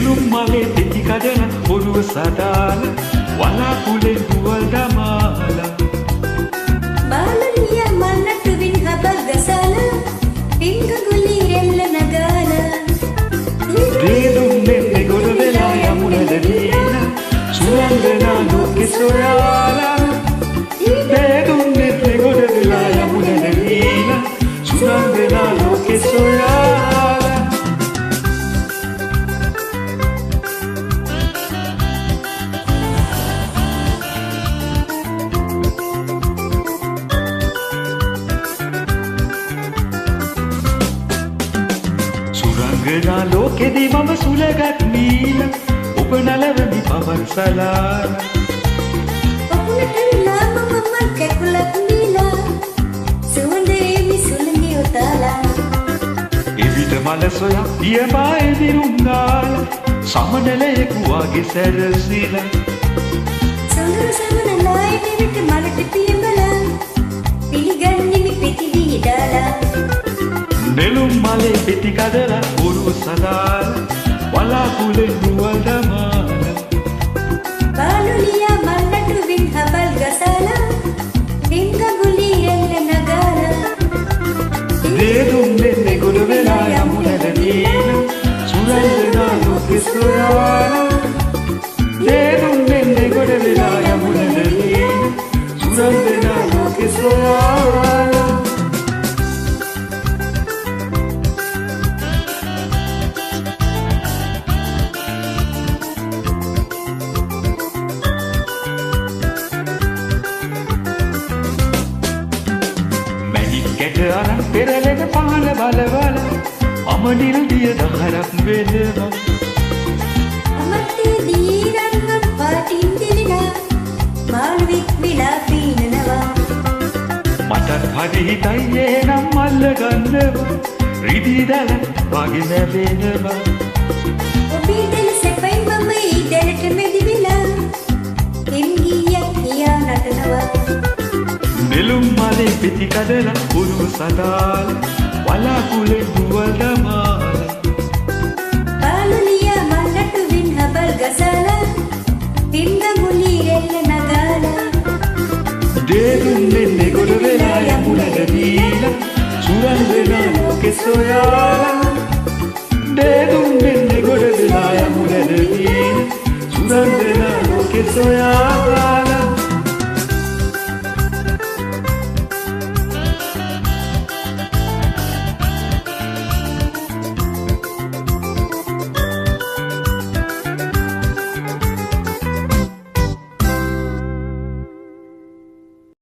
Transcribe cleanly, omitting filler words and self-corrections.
නෙළුම් මලේ පෙති කඩන ඔරුව සදාල වලාකුලේ දුවල් දමාලා බාලනිය මන්නට වින් හබල් ගසලා පිංග ගුලි රෙල්ල නගාලා දේදුන්නේ ගොඩ වෙලා යමුනද දීන සුරංගනා ලෝකෙ සොයාලා දේදුන්නේ ගොඩ වෙලා යමුනද දීන සුරංගනා ලෝකෙ සොයාලා සුරංගනා ලෝකෙදී මම සුලගත් නීල ඔබ නලවමි පවන් සලාල ඔබට විලා මම කැකුලක් නීලා සුවඳේ මිසුලනි උතාලා එවිට මල සොයා පියමා එදිරුංගාල සමනලයෙකු වගේ සැරසිලා සොඳුරු සමනලායි මෙවිට මලට පියඹලා පිළිගන්නෙමි පිටිවි දාලා නෙළුම් මලේ පෙති කඩලා ඔරුව සදාල වලාකුලේ දුවල් දමාලා බාලුලියා මන්නට වින් හබල් ගසලා පිංග ගුලි රෙල්ල නගාලා දේදුන්නේ ගොඩ වෙලා යමුනද දීන සුරංගනා ලෝකෙ සොයාලා දේදුන්නේ ගොඩ වෙලා යමුනද දීන සුරංගනා ලෝකෙ සොයාලා අරන් පෙරලෙන පහළ බලවල අමනිල් දිය දහරක් වෙනවා අමත්තේ දීරන්නම් පාටින් දිලිනා මාළුවෙක් විලා පීනනවා මටත් හරි හිතයි එනම් මල්ල ගන්නවා රිදී දල වගේ නැවෙනවා ඔබේ දෙල සැපයි මම ඊ දැලට මෙදි විලා එම්ගියක් කියා නටනවා නෙළුම් මලේ පෙති කඩලා උරුව සදාල වලාකුලේ දුවල් දමාලා බාලුලියා මන්නට වින් හබල් ගසලා පිංග ගුලි රෙල්ල නගාලා දේදුන්නේ ගොඩ වෙලා යමුනද දීලා සුරංගනා ලෝකෙ සොයාලා දේදුන්නේ ගොඩ වෙලා